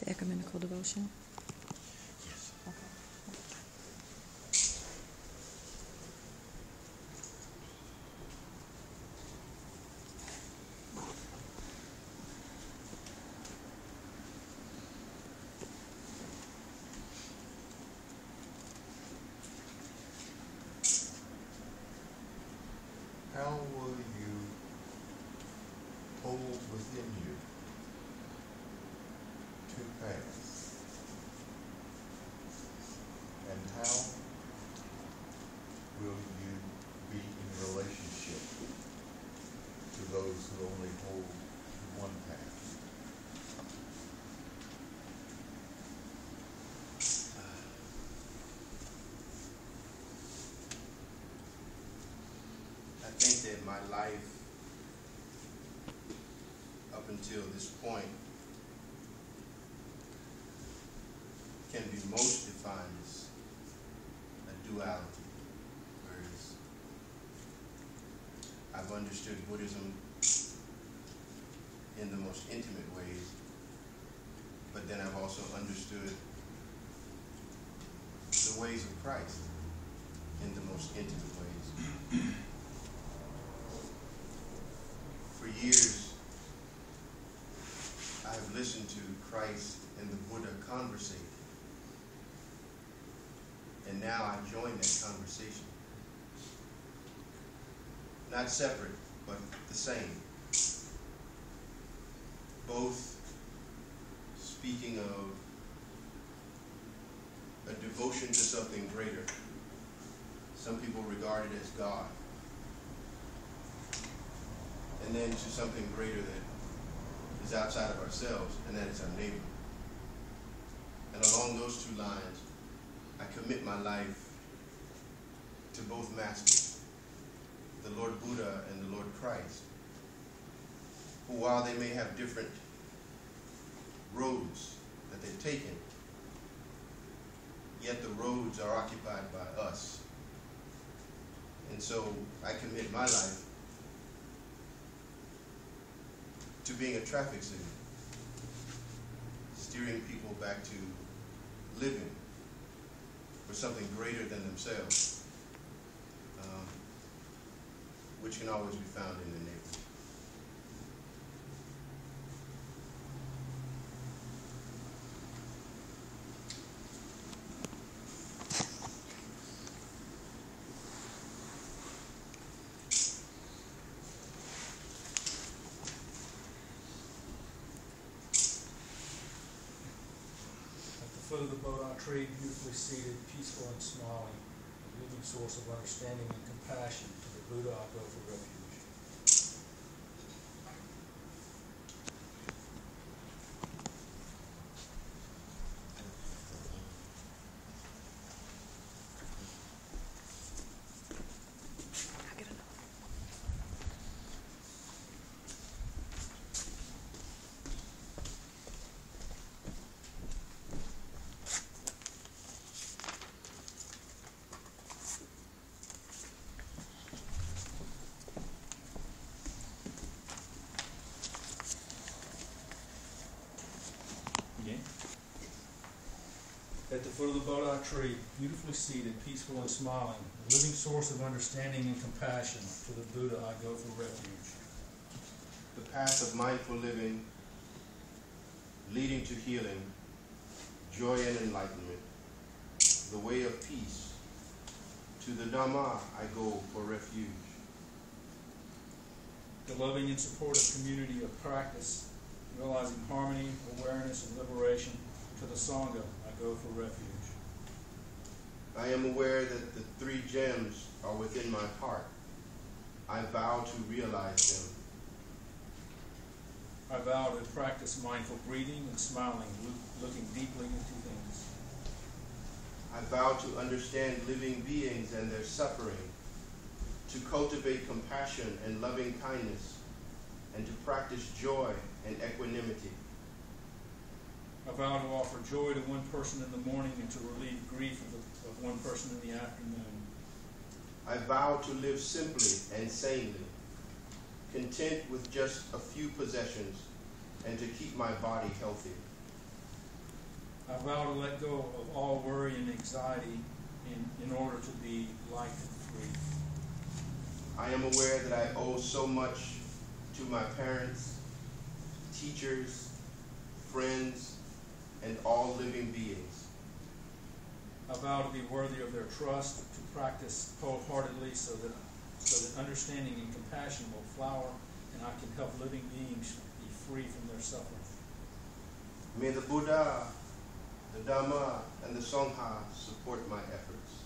the ecumenical devotion? Yes. Okay. How will you hold within you to pass? And how will you be in relationship to those who only hold one path? I think that my life up until this point can be most defined as a duality, whereas I've understood Buddhism in the most intimate ways, but then I've also understood the ways of Christ in the most intimate ways. For years, I have listened to Christ and the Buddha conversate. And now I join that conversation. Not separate, but the same. Both speaking of a devotion to something greater. Some people regard it as God. And then to something greater that is outside of ourselves, and that is our neighbor. And along those two lines, I commit my life to both masters, the Lord Buddha and the Lord Christ, who, while they may have different roads that they've taken, yet the roads are occupied by us. And so I commit my life to being a traffic signal, steering people back to living for something greater than themselves, which can always be found in the neighborhood. Foot of the Bodhi tree, beautifully seated, peaceful and smiling, a living source of understanding and compassion. To the Buddha I go for refuge. At the foot of the Bodhi tree, beautifully seated, peaceful and smiling, a living source of understanding and compassion. To the Buddha I go for refuge. The path of mindful living, leading to healing, joy and enlightenment, the way of peace. To the Dhamma I go for refuge. The loving and supportive community of practice, realizing harmony, awareness, and liberation. To the Sangha I go for refuge. I am aware that the three gems are within my heart. I vow to realize them. I vow to practice mindful breathing and smiling, looking deeply into things. I vow to understand living beings and their suffering, to cultivate compassion and loving kindness, and to practice joy and equanimity. I vow to offer joy to one person in the morning and to relieve grief of one person in the afternoon. I vow to live simply and sanely, content with just a few possessions, and to keep my body healthy. I vow to let go of all worry and anxiety in order to be light and free. I am aware that I owe so much to my parents, teachers, friends, and all living beings. I vow to be worthy of their trust, to practice wholeheartedly so that understanding and compassion will flower and I can help living beings be free from their suffering. May the Buddha, the Dhamma, and the Sangha support my efforts.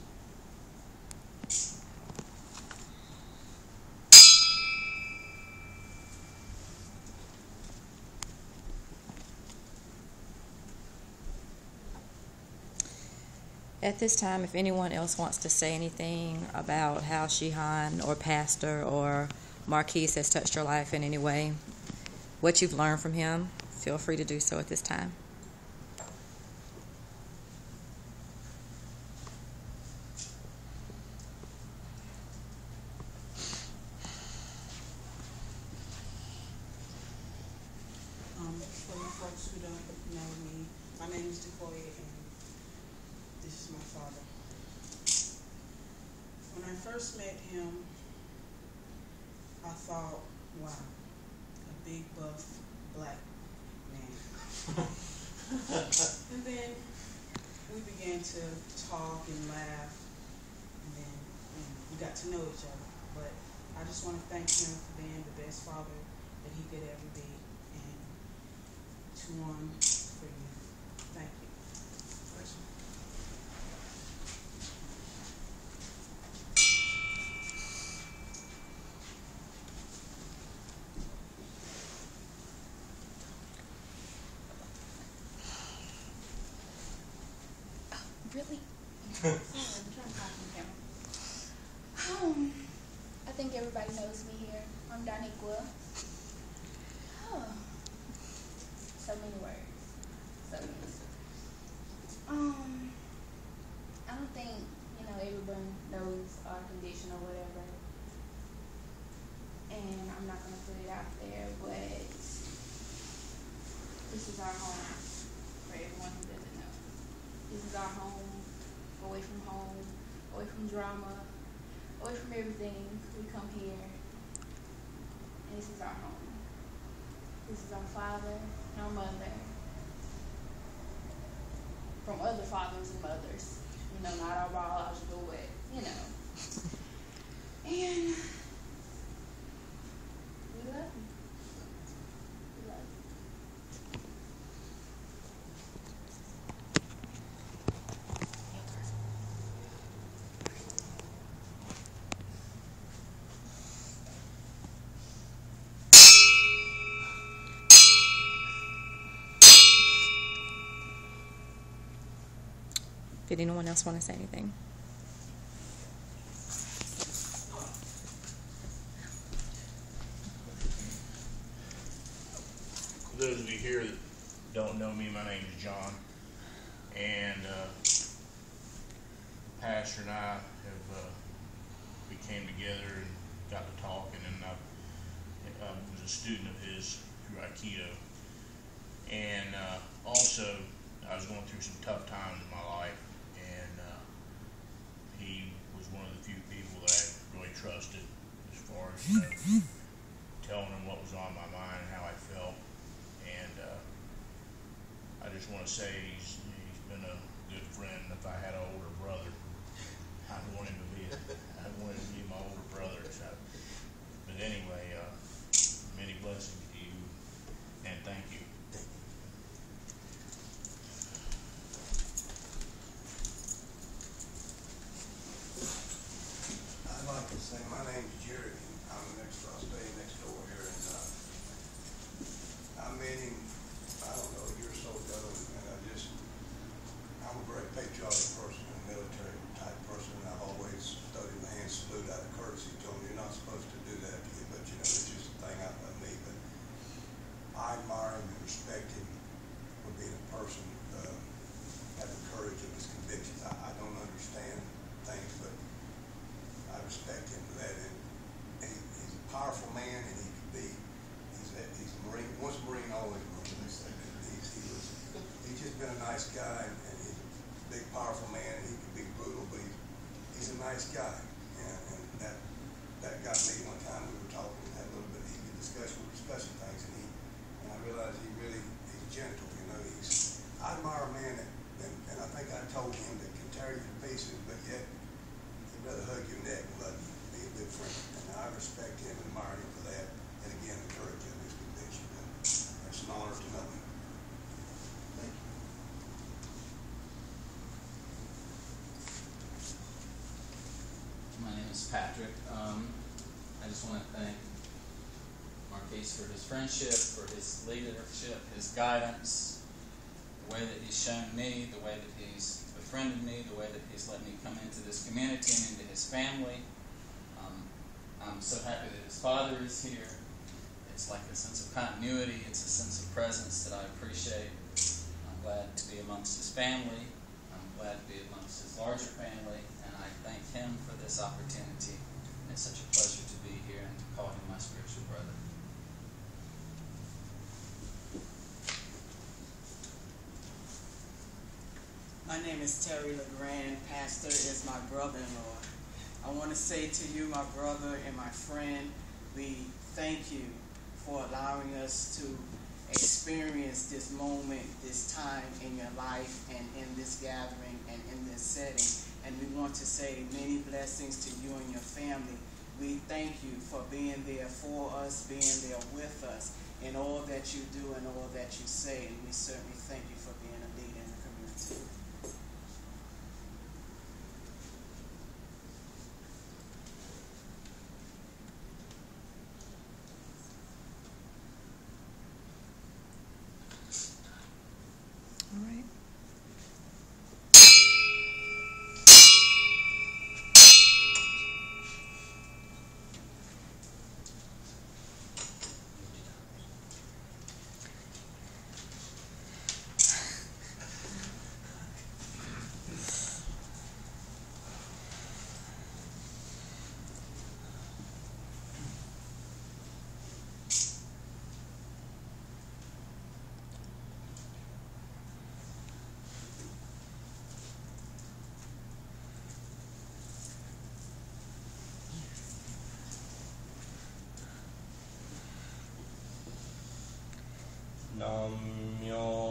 At this time, if anyone else wants to say anything about how Shihan or Pastor or Marquis has touched your life in any way, what you've learned from him, feel free to do so at this time. For you folks who don't know me, my name is Decoya, and this is my father. When I first met him, I thought, wow, a big buff black man. And then we began to talk and laugh, and then we got to know each other. But I just want to thank him for being the best father that he could ever be, and to one for you. Thank you. Thanks. Really? Sorry, I'm trying to talk on camera. I think everybody knows me here. I'm Daniqua. Oh, so many words. So many. I don't think, everyone knows our condition or whatever. And I'm not going to put it out there, but this is our home for everyone who doesn't know. This is our home, away from home, away from drama, away from everything. We come here, and this is our home. This is our father and our mother. From other fathers and mothers. Not our biological, but, And we love you. We love you. Did anyone else want to say anything? For those of you here that don't know me, my name is John, and Pastor and I we came together and got to talking, and I was a student of his through Aikido, and also I was going through some tough times in my life, and he was one of the few people that I really trusted as far as telling him what was on my mind and how I felt. And I just want to say he's been a good friend. If I had an older brother, I'd want him to be my older brother. So, but anyway, many blessings to you, and thank you. I'd like to say my name's Jerry. I'm I stay next door here, and I met him, I don't know, a year or so ago, and I'm a very patriotic person, a military type person, and I've always studied the hand salute out of courtesy. Told him you're not supposed to do that, but it's just a thing out of me. But I admire him and respect him for being a person, having courage of his convictions. I don't understand things, but I respect him for that. And he's a powerful man, and he could be. He's a Marine. Once a Marine, always a Marine. He's just been a nice nice guy, and he's a big, powerful man. He can be brutal, but he's a nice guy. And that got me one time. We were talking, had a little bit of heated discussion. We were discussing things, and I realized he's gentle. You know, I admire a man and I think I told him that can tear you to pieces, but yet he'd rather hug your neck and love you, be a good friend. And I respect him and admire him for that. And again, encourage him in his conviction. And it's an honor to know him. Thank you. My name is Patrick. I just want to thank Marquis for his friendship, for his leadership, his guidance, the way that he's shown me, the way that he's befriended me, the way that he's let me come into this community and into his family. I'm so happy that his father is here. It's like a sense of continuity. It's a sense of presence that I appreciate. I'm glad to be amongst his family. I'm glad to be amongst his larger family, and I thank him for this opportunity. It's such a pleasure to be here and to call him my spiritual brother. My name is Terry LeGrand. Pastor is my brother-in-law. I want to say to you, my brother and my friend, we thank you for allowing us to experience this moment, this time in your life and in this gathering and in this setting. And we want to say many blessings to you and your family. We thank you for being there for us, being there with us in all that you do and all that you say. And we certainly thank you for being a leader in the community. All right. Nam myo